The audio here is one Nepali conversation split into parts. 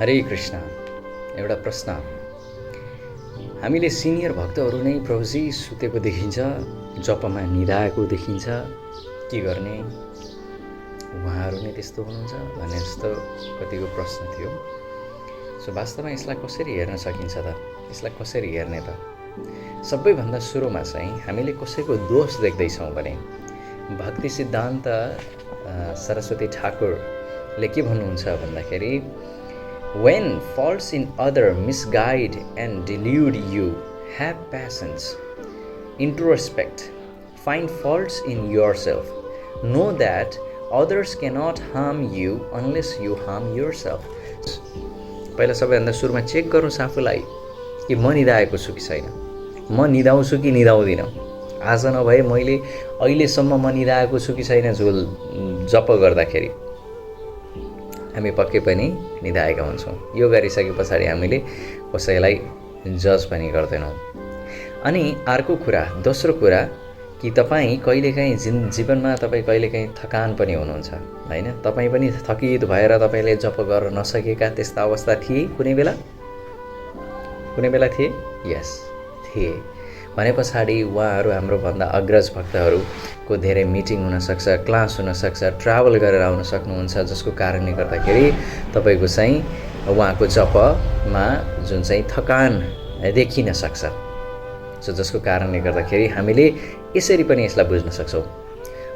हरे कृष्ण। एउटा प्रश्न, हामीले सिनियर भक्तहरू नै प्रभुजी सुतेको देखिन्छ, जपमा निधाएको देखिन्छ, के गर्ने? उहाँहरू नै त्यस्तो हुनुहुन्छ भन्ने जस्तो कतिको प्रश्न थियो। सो वास्तवमा यसलाई कसरी हेर्न सकिन्छ त? यसलाई कसरी हेर्ने त? सबैभन्दा सुरुमा चाहिँ हामीले कसैको दोष देख्दैछौँ भने भक्ति सिद्धान्त सरस्वती ठाकुरले के भन्नुहुन्छ भन्दाखेरि, When faults in other misguide and delude you, have patience, introspect, find faults in yourself. Know that others cannot harm you unless you harm yourself. पहिला सबैभन्दा सुरुमा चेक गर्नुहोस् आफूलाई कि म निधाएको छु कि छैन, म निधाउँछु कि निधाउँदिनँ। आज नभए मैले अहिलेसम्म म निधाएको छु कि छैन जप गर्दाखेरि हामी पक्कै पनि निधाएका हुन्छौँ। यो गरिसके पछाडि हामीले कसैलाई जज पनि गर्दैनौँ। अनि अर्को कुरा, दोस्रो कुरा कि तपाईँ कहिलेकाहीँ जीवनमा तपाईँ कहिलेकाहीँ थकान पनि हुनुहुन्छ, हैन? तपाईँ पनि थकित भएर तपाईँले जप गर्न नसकेका त्यस्ता अवस्था थिए कुनै बेला थिए? यस, थिए। भने पछाडि उहाँहरू हाम्रो भन्दा अग्रज भक्तहरूको धेरै मिटिङ हुनसक्छ, क्लास हुनसक्छ, ट्राभल गरेर आउन सक्नुहुन्छ, जसको कारणले गर्दाखेरि तपाईँको चाहिँ उहाँको जपमा जुन चाहिँ थकान देखिन सक्छ। सो जसको कारणले गर्दाखेरि हामीले यसरी पनि यसलाई बुझ्न सक्छौँ,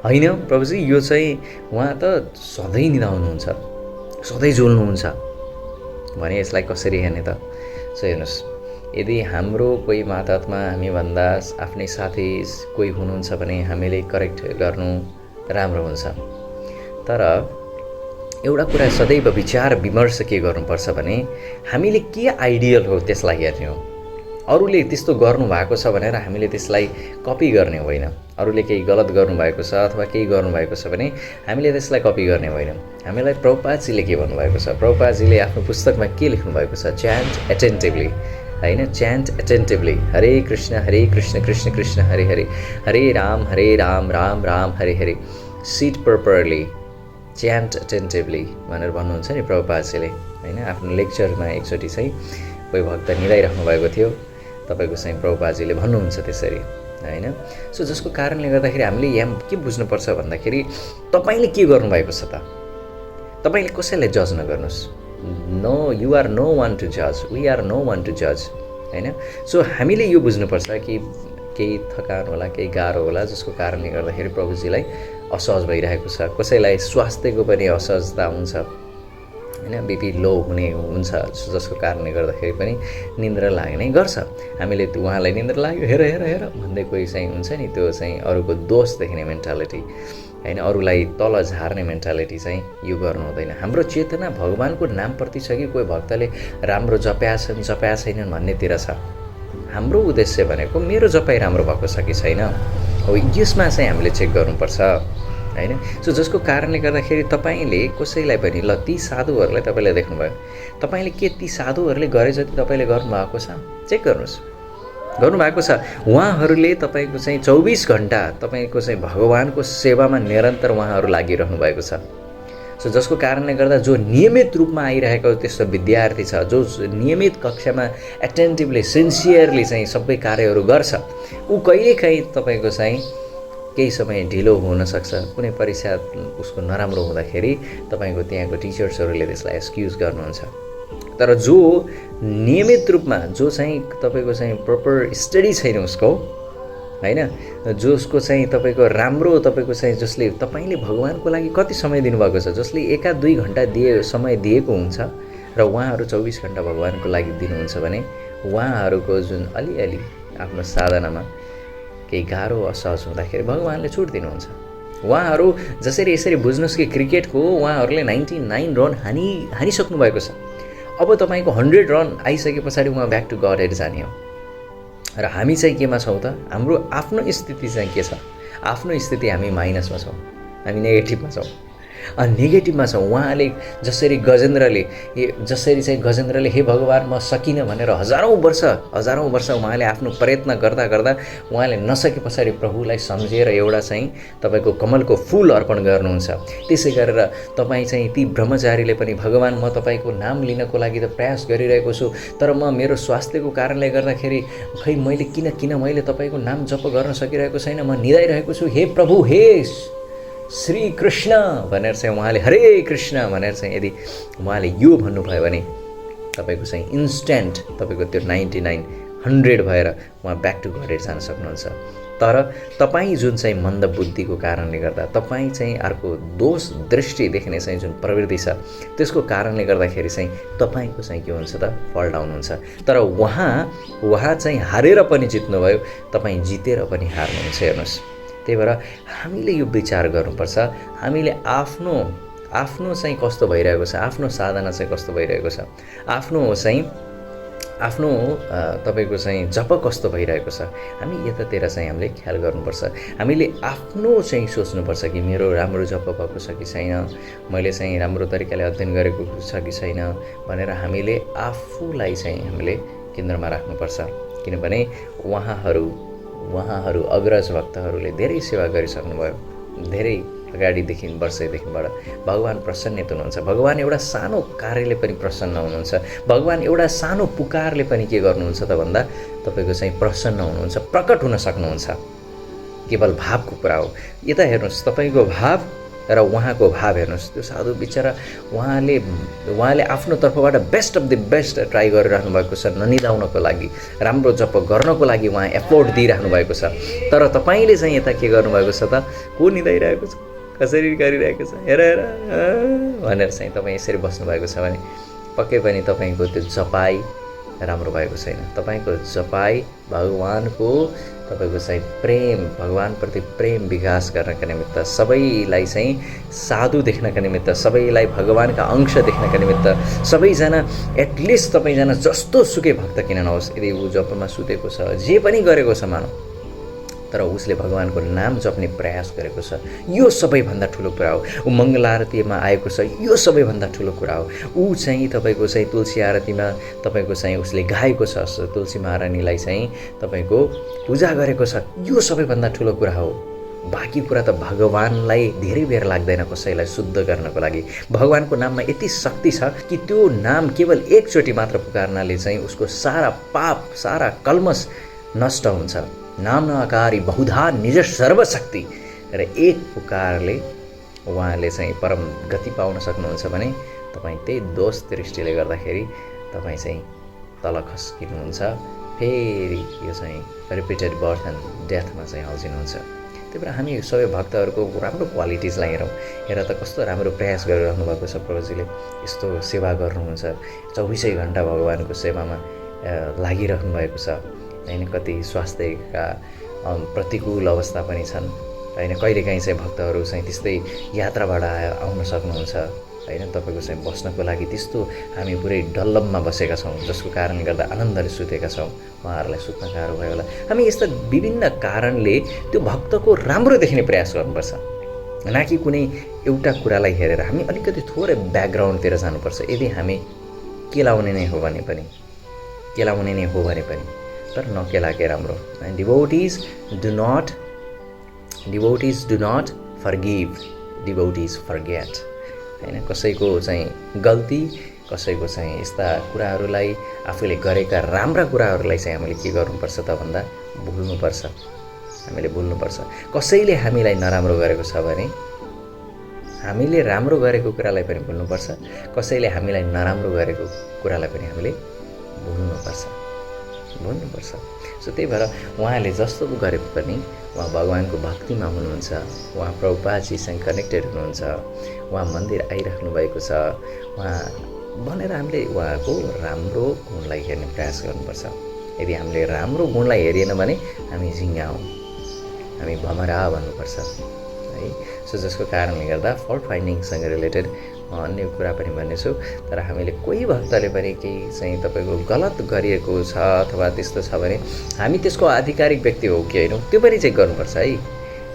होइन प्रभुजी यो चाहिँ उहाँ त सधैँ निधाउनुहुन्छ, सधैँ झुल्नुहुन्छ भने यसलाई कसरी हेर्ने त? सो हेर्नुहोस्, यदि हाम्रो कोही मातहतमा हामीभन्दा आफ्नै साथी कोही हुनुहुन्छ भने हामीले करेक्ट गर्नु राम्रो हुन्छ। तर एउटा कुरा सदैव विचार विमर्श के गर्नुपर्छ भने हामीले के आइडियल हो त्यसलाई हेर्ने हो। अरूले त्यस्तो गर्नुभएको छ भनेर हामीले त्यसलाई कपी गर्ने होइन। अरूले केही गलत गर्नुभएको छ अथवा केही गर्नुभएको छ भने हामीले त्यसलाई कपी गर्ने होइन। हामीलाई प्रभुपादजीले के भन्नुभएको छ? प्रभुपादजीले आफ्नो पुस्तकमा के लेख्नुभएको छ? च्यान्ट एटेन्टिभली, होइन? च्यान्ट एटेन्टिभली, हरे कृष्ण कृष्ण कृष्ण हरे हरे, हरे Ram Ram Ram Hare Hare, seat properly, chant attentively भनेर भन्नुहुन्छ नि प्रभुपादजीले, होइन? आफ्नो लेक्चरमा एकचोटि चाहिँ कोही भक्त निधाइराख्नु भएको थियो, तपाईँको चाहिँ प्रभुपादजीले भन्नुहुन्छ त्यसरी, होइन? सो जसको कारणले गर्दाखेरि हामीले यहाँ के बुझ्नुपर्छ भन्दाखेरि तपाईँले के गर्नुभएको छ त? तपाईँले कसैलाई जज नगर्नुहोस्। No, you are no one to जज, we are no one to जज, होइन? सो हामीले यो बुझ्नुपर्छ कि केही थकान होला, केही गाह्रो होला, जसको कारणले गर्दाखेरि प्रभुजीलाई असहज भइरहेको छ। कसैलाई स्वास्थ्यको पनि असहजता हुन्छ, होइन? बिपी लो हुन्छ, जसको कारणले गर्दाखेरि पनि निन्द्रा लाग्ने गर्छ। हामीले उहाँलाई निन्द्रा लाग्यो, हेर हेर हेर भन्दै कोही चाहिँ हुन्छ नि, त्यो चाहिँ अरूको दोष देख्ने मेन्टालिटी, होइन? अरूलाई तल झार्ने मेन्टालिटी चाहिँ यो गर्नु हुँदैन। हाम्रो चेतना भगवानको नामप्रति छ कि कोही भक्तले राम्रो जप्या छैनन् भन्नेतिर छ। हाम्रो उद्देश्य भनेको मेरो जपाइ राम्रो भएको छ कि छैन हो, यसमा चाहिँ हामीले चेक गर्नुपर्छ, होइन? सो जसको कारणले गर्दाखेरि तपाईँले कसैलाई पनि, ल ती साधुहरूलाई तपाईँले देख्नुभयो, तपाईँले के ती साधुहरूले गरे जति तपाईँले गर्नुभएको छ? चेक गर्नुहोस्, गर्नुभएको छ? उहाँहरूले तपाईँको चाहिँ 24 घन्टा तपाईँको चाहिँ भगवानको सेवामा निरन्तर उहाँहरू लागिरहनु भएको छ। सो जसको कारणले गर्दा जो नियमित रूपमा आइरहेको त्यस्तो विद्यार्थी छ, जो नियमित कक्षामा एटेन्टिभली सिन्सियरली चाहिँ सबै कार्यहरू गर्छ, ऊ कहिलेकाहीँ तपाईँको चाहिँ केही समय ढिलो हुनसक्छ। कुनै परीक्षा उसको नराम्रो हुँदाखेरि तपाईँको त्यहाँको टिचर्सहरूले त्यसलाई एक्सक्युज गर्नुहुन्छ। तर जो नियमित रूपमा, जो चाहिँ तपाईँको चाहिँ प्रपर स्टडी छैन उसको, होइन? जसको चाहिँ तपाईँको राम्रो, तपाईँको चाहिँ जसले तपाईँले भगवानको लागि कति समय दिनुभएको छ, जसले 1-2 घन्टा समय दिएको हुन्छ र उहाँहरू 24 घन्टा भगवानको लागि दिनुहुन्छ भने उहाँहरूको जुन अलिअलि आफ्नो साधनामा केही गाह्रो असहज हुँदाखेरि भगवानले छुट दिनुहुन्छ। उहाँहरू जसरी यसरी बुझ्नुहोस् कि क्रिकेटको उहाँहरूले 99 रन हानिसक्नु भएको छ। अब तपाईँको 100 रन आइसके पछाडि उहाँ ब्याक टु गड हेड जाने हो। र हामी चाहिँ केमा छौँ त? हाम्रो आफ्नो स्थिति चाहिँ के छ? आफ्नो स्थिति हामी माइनसमा छौँ, हामी नेगेटिभमा छौँ, नेगेटिभमा छ। उहाँले जसरी गजेन्द्रले हे भगवान् म सकिनँ भनेर हजारौँ वर्ष उहाँले आफ्नो प्रयत्न गर्दा गर्दा उहाँले नसके पछाडि प्रभुलाई सम्झेर एउटा चाहिँ तपाईँको कमलको फुल अर्पण गर्नुहुन्छ। त्यसै गरेर तपाईँ चाहिँ ती ब्रह्मचारीले पनि भगवान् म तपाईँको नाम लिनको लागि त प्रयास गरिरहेको छु, तर म मेरो स्वास्थ्यको कारणले गर्दाखेरि खै मैले किन मैले तपाईँको नाम जप गर्न सकिरहेको छैन, म निदाइरहेको छु, हे प्रभु हे श्री कृष्ण भनेर चाहिँ उहाँले हरे कृष्ण भनेर चाहिँ यदि उहाँले यो भन्नुभयो भने तपाईँको चाहिँ इन्स्ट्यान्ट तपाईँको त्यो 99 100 भएर उहाँ ब्याक टु गडेर जान सक्नुहुन्छ। तर तपाईँ जुन चाहिँ मन्द बुद्धिको कारणले गर्दा तपाईँ चाहिँ अर्को दोष दृष्टि देख्ने चाहिँ जुन प्रवृत्ति छ त्यसको कारणले गर्दाखेरि चाहिँ तपाईँको चाहिँ के हुन्छ त फल डाउन हुन्छ। तर उहाँ चाहिँ हारेर पनि जित्नुभयो, तपाईँ जितेर पनि हार्नुहुन्छ। हेर्नुहोस्, त्यही भएर हामीले यो विचार गर्नुपर्छ, हामीले आफ्नो चाहिँ कस्तो भइरहेको छ, आफ्नो साधना चाहिँ कस्तो भइरहेको छ, आफ्नो तपाईँको चाहिँ जप कस्तो भइरहेको छ, हामी यतातिर चाहिँ हामीले ख्याल गर्नुपर्छ। हामीले आफ्नो चाहिँ सोच्नुपर्छ कि मेरो राम्रो जप भएको छ कि छैन, मैले चाहिँ राम्रो तरिकाले अध्ययन गरेको छ कि छैन भनेर हामीले आफूलाई चाहिँ हामीले केन्द्रमा राख्नुपर्छ। किनभने उहाँहरू अग्रज भक्तहरूले धेरै सेवा गरिसक्नुभयो, धेरै अगाडिदेखि वर्षैदेखिबाट भगवान् प्रसन्नित हुनुहुन्छ। भगवान् एउटा सानो कार्यले पनि प्रसन्न हुनुहुन्छ। भगवान् एउटा सानो पुकारले पनि के गर्नुहुन्छ त भन्दा तपाईँको चाहिँ प्रसन्न हुनुहुन्छ, प्रकट हुन सक्नुहुन्छ। केवल भावको कुरा हो। यता हेर्नुहोस्, तपाईँको भाव र उहाँको भाव हेर्नुहोस्, त्यो साधु बिचरा उहाँले आफ्नो तर्फबाट best of the best try गरिरहनु भएको छ, ननिदाउनको लागि, राम्रो जप गर्नको लागि उहाँ एफोर्ट दिइराख्नु भएको छ। तर तपाईँले चाहिँ यता के गर्नुभएको छ त, को निदाइरहेको छ, कसरी गरिरहेको छ, हेर भनेर चाहिँ तपाईँ यसरी बस्नुभएको छ भने पक्कै पनि तपाईँको त्यो जपाई राम्रो भएको छैन। तपाईँको जपाई भगवानको तपाईँको चाहिँ प्रेम, भगवानप्रति प्रेम विकास गर्नका निमित्त, सबैलाई चाहिँ साधु देख्नका निमित्त, सबैलाई भगवानका अंश देख्नका निमित्त, सबैजना एटलिस्ट सबैजना जस्तो सुकै भक्त किन नहोस्, यदि ऊ जपमा सुतेको छ, जे पनि गरेको छ मानौ, तर उसले भगवानको नाम जप्ने प्रयास गरेको छ, यो सबैभन्दा ठुलो कुरा हो। ऊ मङ्गल आरतीमा आएको छ, यो सबैभन्दा ठुलो कुरा हो। ऊ चाहिँ तपाईँको चाहिँ तुलसी आरतीमा तपाईँको चाहिँ उसले गाएको छ, तुलसी महारानीलाई चाहिँ तपाईँको पूजा गरेको छ, यो सबैभन्दा ठुलो कुरा हो। बाँकी कुरा त भगवानलाई धेरै बेर लाग्दैन कसैलाई शुद्ध गर्नको लागि। भगवानको नाममा यति शक्ति छ कि त्यो नाम केवल एकचोटि मात्र पुकार्नाले चाहिँ उसको सारा पाप, सारा कल्मस नष्ट हुन्छ। नाम नआकारी बहुधा निज सर्वशक्ति र एक पुकारले उहाँले चाहिँ परम गति पाउन सक्नुहुन्छ भने तपाईँ त्यही दोष दृष्टिले गर्दाखेरि तपाईँ चाहिँ तल खस्किनुहुन्छ, फेरि यो चाहिँ रिपिटेड बर्थ एन्ड डेथमा चाहिँ अल्झिनुहुन्छ। त्यही भएर हामी सबै भक्तहरूको राम्रो क्वालिटिजलाई हेरौँ। हेर त कस्तो राम्रो प्रयास गरिरहनु भएको छ प्रभुजीले, यस्तो सेवा गर्नुहुन्छ, 24 घन्टा भगवानको सेवामा लागिरहनु भएको छ हैन। कति स्वास्थ्यका प्रतिकूल अवस्था पनि छन् हैन। कहिलेकाहीँ चाहिँ भक्तहरू चाहिँ त्यस्तै यात्राबाट आउन सक्नुहुन्छ हैन। तपाईँको चाहिँ बस्नको लागि त्यस्तो हामी पुरै डल्लममा बसेका छौँ, जसको कारणले गर्दा आनन्दले सुतेका छौँ, उहाँहरूलाई सुत्न गाह्रो भयो होला। हामी यस्ता विभिन्न कारणले त्यो भक्तको राम्रो देख्ने प्रयास गर्नुपर्छ, न कि कुनै एउटा कुरालाई हेरेर। हामी अलिकति थोरै ब्याकग्राउन्डतिर जानुपर्छ। यदि हामी केलाउने नै हो भने पनि तर नकेलाके राम्रो। डिभोटिज डु नट फर्गिभ, डिभोटिज फर्गेट हैन। कसैको चाहिँ गल्ती, कसैको चाहिँ यस्ता कुराहरूलाई, आफूले गरेका राम्रा कुराहरूलाई चाहिँ हामीले के गर्नुपर्छ त भन्दा भुल्नुपर्छ, हामीले भुल्नुपर्छ। कसैले हामीलाई नराम्रो गरेको छ भने हामीले राम्रो गरेको कुरालाई पनि भुल्नुपर्छ, कसैले हामीलाई नराम्रो गरेको कुरालाई पनि हामीले भुल्नुपर्छ। सो त्यही भएर उहाँले जस्तो गरेको पनि उहाँ भगवानको भक्तिमा हुनुहुन्छ, उहाँ प्रभुपादजीसँग कनेक्टेड हुनुहुन्छ, उहाँ मन्दिर आइराख्नु भएको छ उहाँ भनेर हामीले उहाँको राम्रो गुणलाई हेर्ने प्रयास गर्नुपर्छ। यदि हामीले राम्रो गुणलाई हेरिएन भने हामी झिङ्गा हौँ, हामी भमरा भन्नुपर्छ है। सो जसको कारणले गर्दा फल्ट फाइन्डिङसँग रिलेटेड म अन्य कुरा पनि भन्नेछु। तर हामीले कोही भक्तले पनि केही चाहिँ तपाईँको गलत गरिएको छ अथवा त्यस्तो छ भने हामी त्यसको आधिकारिक व्यक्ति हो कि होइन त्यो पनि चेक गर्नुपर्छ है।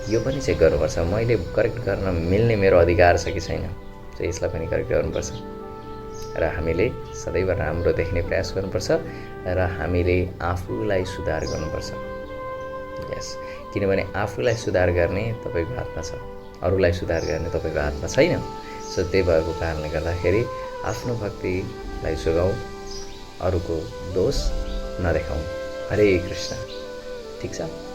यो पनि चेक गर्नुपर्छ, मैले करेक्ट गर्न मिल्ने मेरो अधिकार छ कि छैन, चाहिँ यसलाई पनि करेक्ट गर्नुपर्छ। र हामीले सदैव राम्रो देख्ने प्रयास गर्नुपर्छ र हामीले आफूलाई सुधार गर्नुपर्छ। यस, किनभने आफूलाई सुधार गर्ने तपाईँको हातमा छ, अरूलाई सुधार गर्ने तपाईँको हातमा छैन। सो त्यही भएको कारणले गर्दाखेरि आफ्नो भक्तिलाई जोगाउँ, अरूको दोष नदेखाउँ। हरे कृष्ण। ठिक छ।